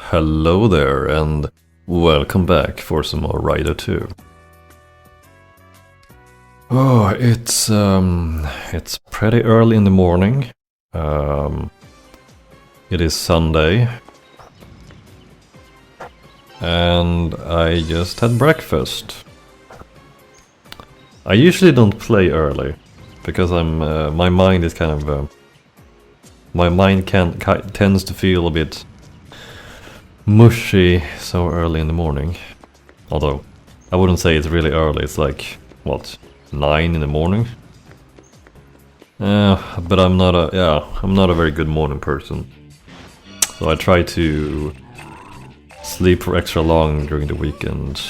Hello there, and welcome back for some more Raidou 2. Oh, it's pretty early in the morning. It is Sunday, and I just had breakfast. I usually don't play early because my mind is kind of my mind tends to feel a bit mushy so early in the morning. Although I wouldn't say it's really early. It's like what, 9 in the morning. But I'm not a very good morning person. So I try to sleep for extra long during the weekend.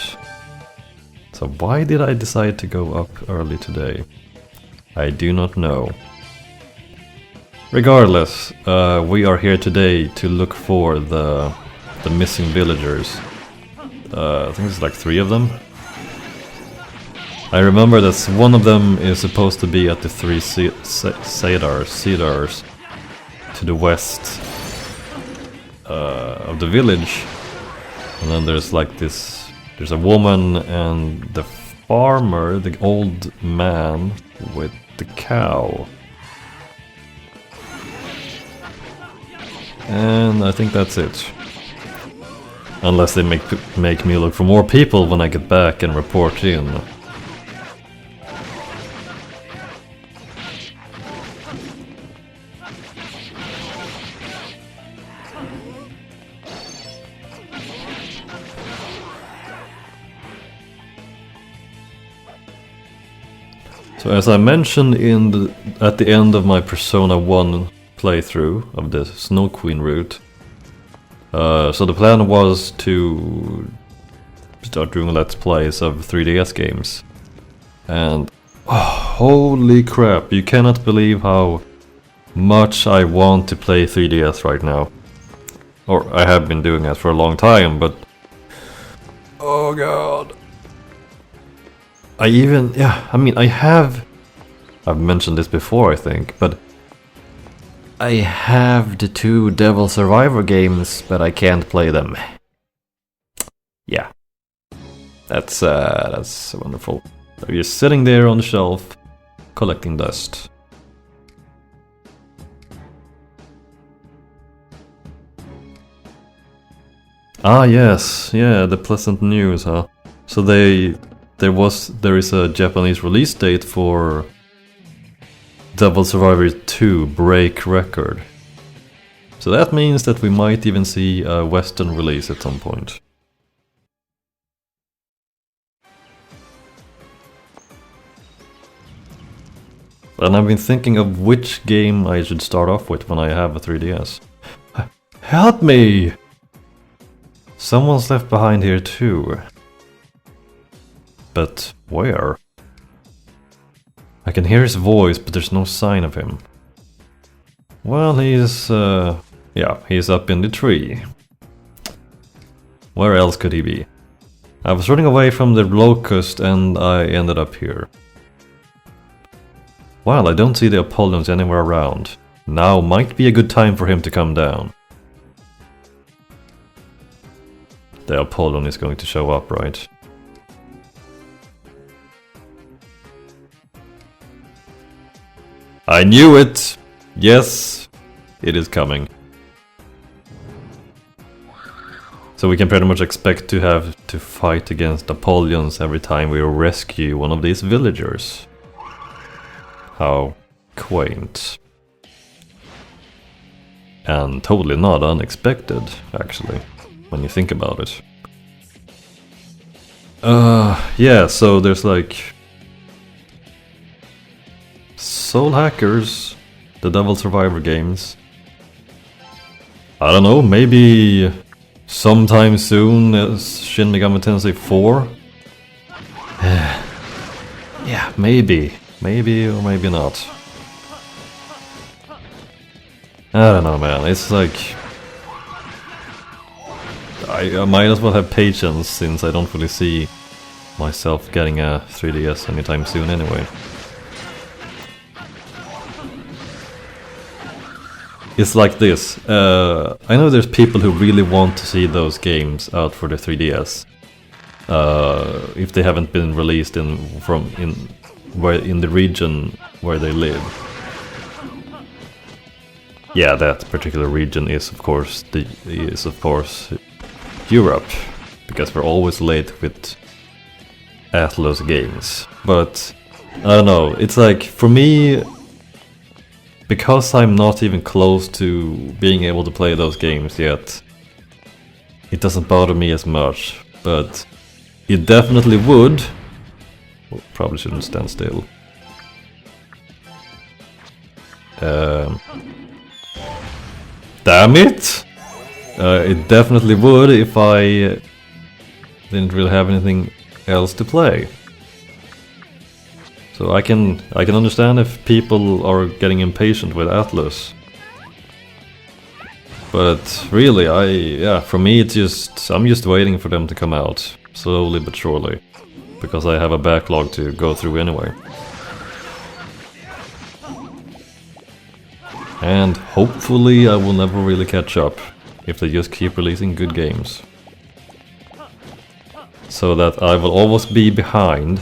So why did I decide to go up early today? I do not know. Regardless, we are here today to look for the missing villagers. I think there's like 3 of them. I remember that one of them is supposed to be at the 3 cedars to the west of the village. And then there's like there's a woman and the farmer, the old man with the cow. And I think that's it. Unless they make me look for more people when I get back and report in. So as I mentioned at the end of my Persona 1 playthrough of the Snow Queen route, so the plan was to start doing Let's Plays of 3DS games. And holy crap, you cannot believe how much I want to play 3DS right now. Or I have been doing that for a long time, but oh god. I've mentioned this before, I think, but I have the 2 Devil Survivor games, but I can't play them. Yeah. That's wonderful. They're just sitting there on the shelf, collecting dust. Ah yes, yeah, the pleasant news, huh? So there is a Japanese release date for Devil Survivor 2 Break Record. So that means that we might even see a Western release at some point. And I've been thinking of which game I should start off with when I have a 3DS. Help me! Someone's left behind here too. But where? I can hear his voice, but there's no sign of him. Well, he's up in the tree. Where else could he be? I was running away from the locust and I ended up here. Well, I don't see the Apollons anywhere around. Now might be a good time for him to come down. The Apollon is going to show up, right? I knew it! Yes, it is coming. So we can pretty much expect to have to fight against Apollons every time we rescue one of these villagers. How quaint. And totally not unexpected, actually, when you think about it. Yeah, so there's like Soul Hackers, the Devil Survivor games. I don't know, maybe sometime soon as Shin Megami Tensei 4? Yeah, maybe or maybe not. I don't know, man, it's like I might as well have patience since I don't really see myself getting a 3DS anytime soon anyway. It's like this. I know there's people who really want to see those games out for the 3DS. If they haven't been released in the region where they live. Yeah, that particular region is of course Europe, because we're always late with Atlus games. But I don't know, it's like, for me, because I'm not even close to being able to play those games yet, it doesn't bother me as much, but it definitely would. Well, probably shouldn't stand still. Damn it! It definitely would if I didn't really have anything else to play. So I can understand if people are getting impatient with Atlus. But really, for me it's just, I'm just waiting for them to come out, slowly but surely, because I have a backlog to go through anyway. And hopefully I will never really catch up, if they just keep releasing good games. So that I will always be behind,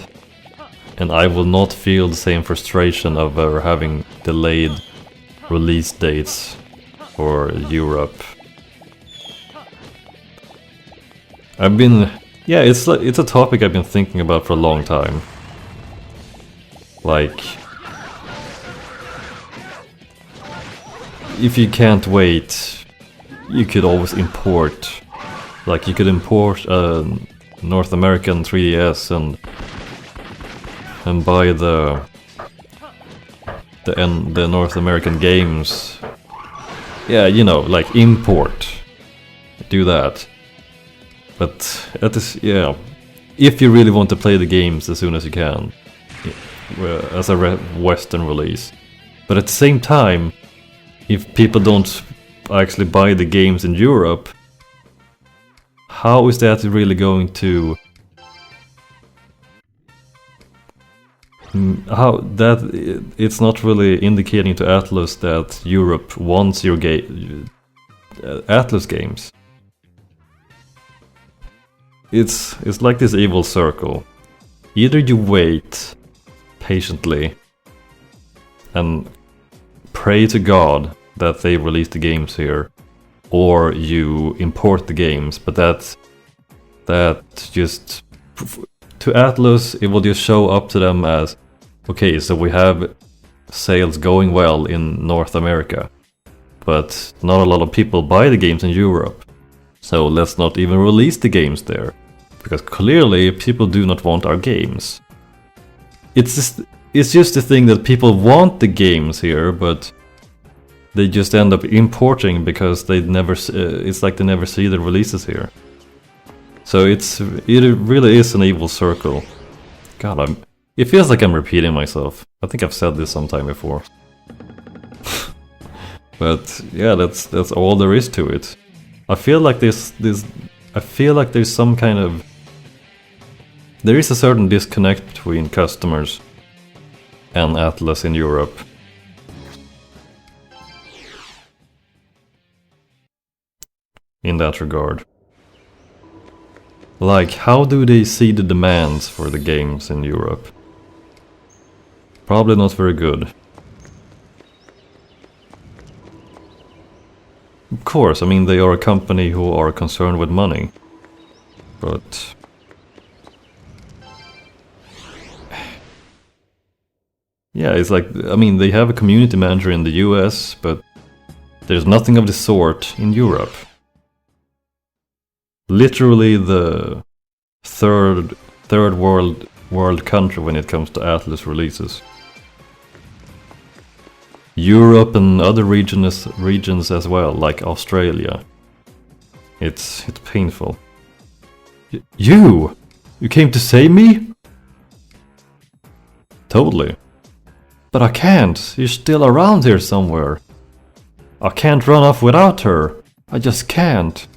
and I will not feel the same frustration of having delayed release dates for Europe. It's a topic I've been thinking about for a long time. Like, if you can't wait, you could always import. Like, you could import a North American 3DS and buy the North American games. Yeah, you know, like import. Do that. But if you really want to play the games as soon as you can, as a Western release. But at the same time, if people don't actually buy the games in Europe, how is that really going to... it's not really indicating to Atlus that Europe wants your Atlus games. It's like this evil circle. Either you wait patiently and pray to God that they release the games here, or you import the games, but that just... to Atlus, it will just show up to them as, okay, so we have sales going well in North America, but not a lot of people buy the games in Europe, so let's not even release the games there, because clearly people do not want our games. It's just the thing that people want the games here, but they just end up importing because they never. It's like they never see the releases here. So it really is an evil circle. God, it feels like I'm repeating myself. I think I've said this sometime before. But yeah, that's all there is to it. I feel like there's some kind of... There is a certain disconnect between customers and Atlus in Europe. In that regard. Like, how do they see the demands for the games in Europe? Probably not very good. Of course, I mean, they are a company who are concerned with money. But... yeah, it's like, I mean, they have a community manager in the US, but there's nothing of the sort in Europe. Literally the third world country when it comes to Atlus releases. Europe and other regions as well, like Australia. It's painful. You came to save me? Totally. But I can't. You're still around here somewhere. I can't run off without her. I just can't.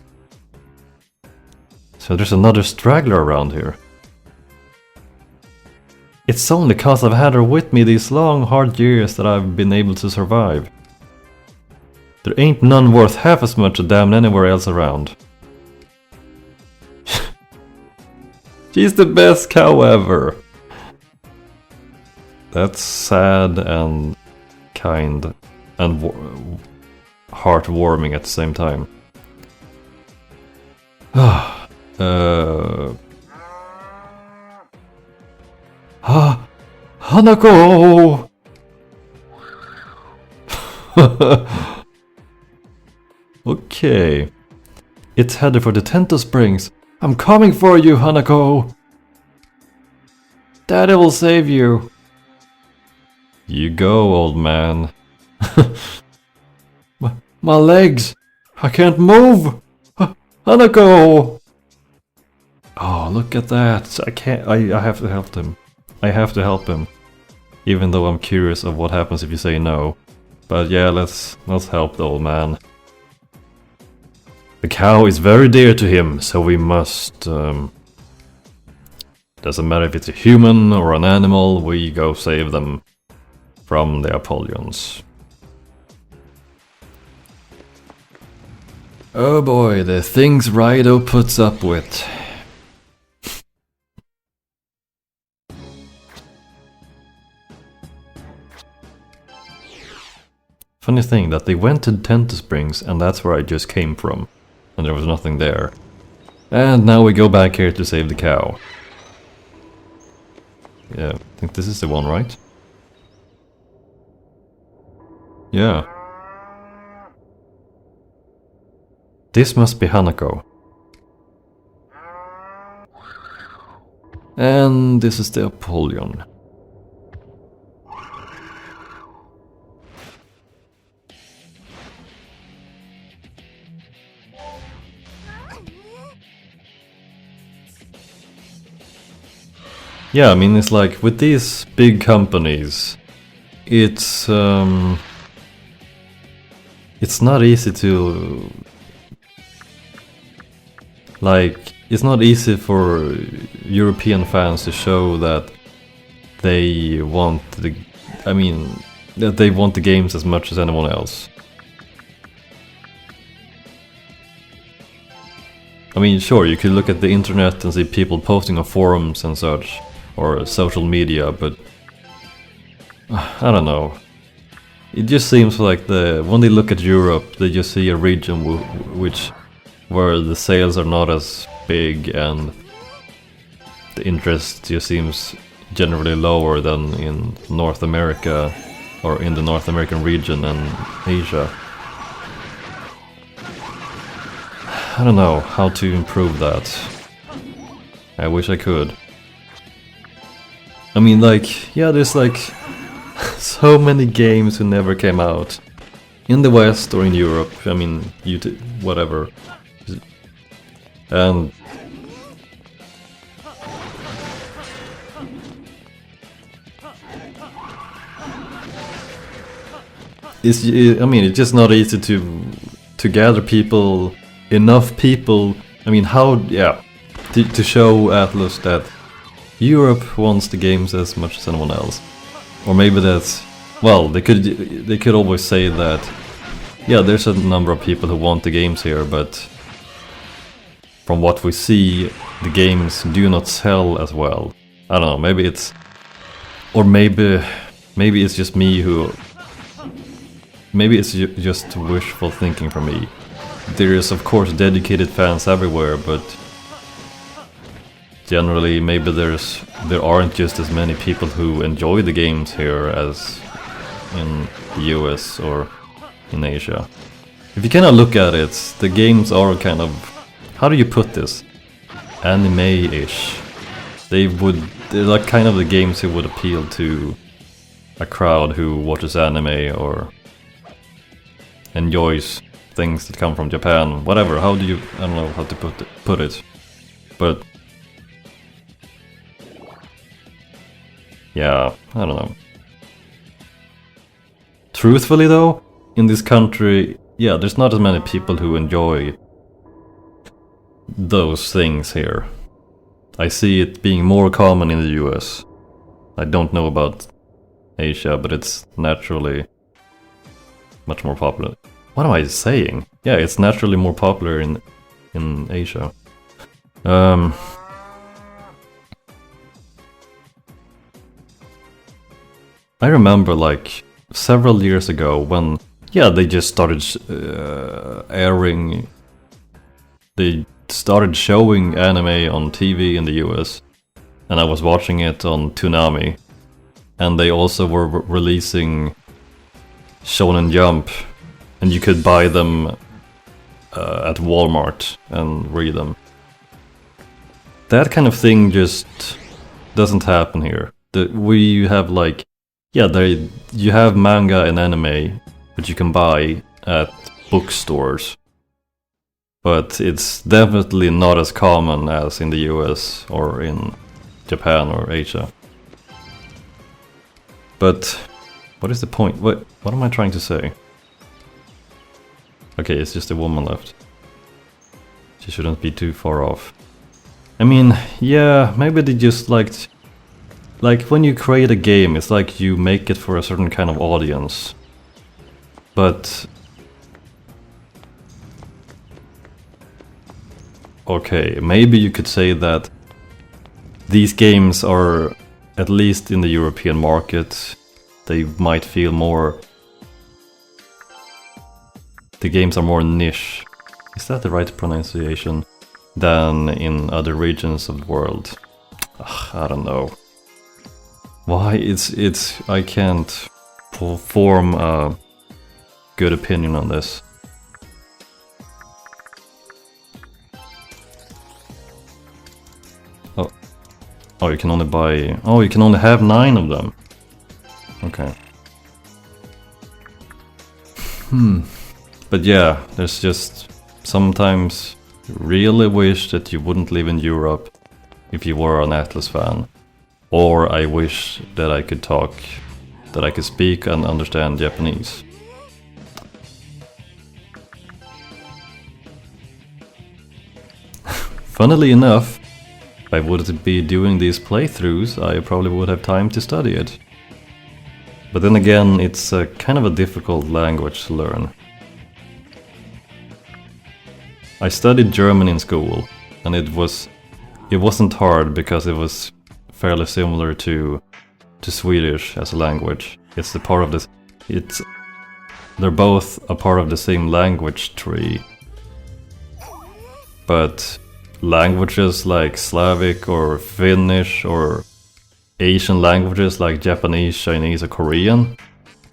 So there's another straggler around here. It's only cause I've had her with me these long, hard years that I've been able to survive. There ain't none worth half as much a damn anywhere else around. She's the best cow ever! That's sad and kind and heartwarming at the same time. Hanako! Okay. It's headed for the Tento Springs. I'm coming for you, Hanako! Daddy will save you. You go, old man. My legs! I can't move! Hanako! Oh, look at that. I can't. I have to help him. I have to help him. Even though I'm curious of what happens if you say no. But yeah, let's help the old man. The cow is very dear to him, so we must... doesn't matter if it's a human or an animal, we go save them from the Apollons. Oh boy, the things Raidou puts up with. Funny thing that they went to Tento Springs and that's where I just came from. And there was nothing there. And now we go back here to save the cow. Yeah, I think this is the one, right? Yeah. This must be Hanako. And this is the Apollon. Yeah, I mean, it's like, with these big companies, it's not easy to... Like, it's not easy for European fans to show that they want the... I mean, that they want the games as much as anyone else. I mean, sure, you could look at the internet and see people posting on forums and such, or social media, but I don't know. It just seems like when they look at Europe, they just see a region where the sales are not as big and the interest just seems generally lower than in North America or in the North American region and Asia. I don't know how to improve that. I wish I could. I mean, like, yeah, there's like so many games who never came out in the West or in Europe. I mean, whatever. And it's just not easy to gather people, enough people. I mean, how, yeah, to show Atlus that Europe wants the games as much as anyone else. Or maybe that's... Well, they could always say that, yeah, there's a number of people who want the games here, but from what we see, the games do not sell as well. I don't know, maybe it's... Or maybe it's just me who... Maybe it's just wishful thinking from me. There is, of course, dedicated fans everywhere, but... Generally, maybe there aren't just as many people who enjoy the games here as in the US or in Asia. If you kind of look at it, the games are kind of, how do you put this? Anime-ish. They're like kind of the games that would appeal to a crowd who watches anime or enjoys things that come from Japan. Whatever. How do you? I don't know how to put it. But yeah, I don't know. Truthfully though, in this country, yeah, there's not as many people who enjoy those things here. I see it being more common in the US. I don't know about Asia, but it's naturally much more popular. What am I saying? Yeah, it's naturally more popular in Asia. I remember like several years ago when, yeah, they just started airing, they started showing anime on TV in the US, and I was watching it on Toonami, and they also were releasing Shonen Jump, and you could buy them at Walmart and read them. That kind of thing just doesn't happen here. We have like, yeah, you have manga and anime that you can buy at bookstores, but it's definitely not as common as in the US or in Japan or Asia. But what is the point? What am I trying to say? Okay, it's just a woman left. She shouldn't be too far off. I mean, yeah, maybe they just liked... Like, when you create a game, it's like you make it for a certain kind of audience. But... okay, maybe you could say that these games are, at least in the European market, they might feel more... The games are more niche. Is that the right pronunciation? Than in other regions of the world. Ugh, I don't know. Why I can't form a good opinion on this. Oh, you can only buy... Oh, you can only have 9 of them. Okay. But yeah, there's just... Sometimes really wish that you wouldn't live in Europe if you were an Atlus fan. Or I wish that I could talk, that I could speak and understand Japanese. Funnily enough, if I would be doing these playthroughs, I probably would have time to study it. But then again, it's a kind of a difficult language to learn. I studied German in school, and it wasn't hard because it was fairly similar to Swedish as a language. It's the part of this. They're both a part of the same language tree. But languages like Slavic or Finnish or Asian languages like Japanese, Chinese, or Korean,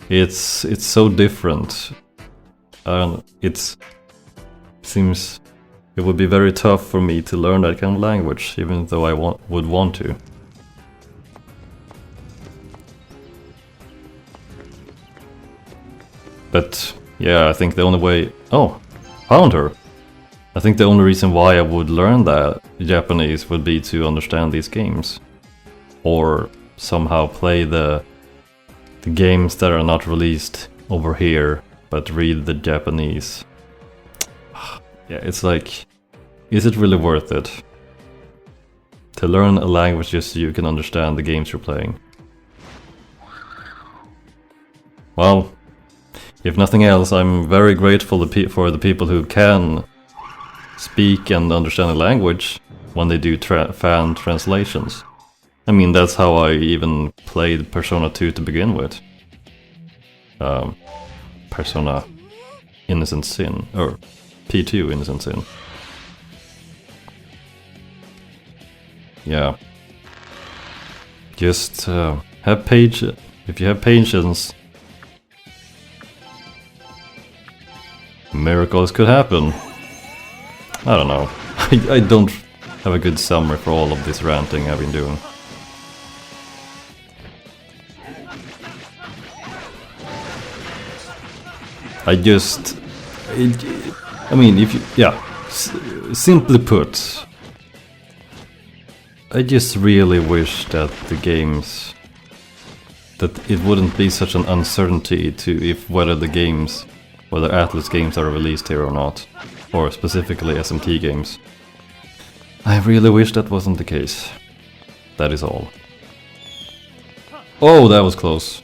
it's so different. Seems it would be very tough for me to learn that kind of language, even though I would want to. But yeah, I think the only way... Oh, found her! I think the only reason why I would learn that Japanese would be to understand these games. Or somehow play the games that are not released over here, but read the Japanese. Yeah, it's like, is it really worth it? To learn a language just so you can understand the games you're playing? Well, if nothing else, I'm very grateful for the people who can speak and understand the language when they do fan translations. I mean, that's how I even played Persona 2 to begin with. Persona Innocent Sin, or P2 Innocent Sin. Yeah. Just have patience. If you have patience, miracles could happen. I don't know. I don't have a good summary for all of this ranting I've been doing. I mean, if you, yeah, simply put, I just really wish that the games, that it wouldn't be such an uncertainty to whether Atlus games are released here or not, or specifically SMT games. I really wish that wasn't the case. That is all. Oh, that was close.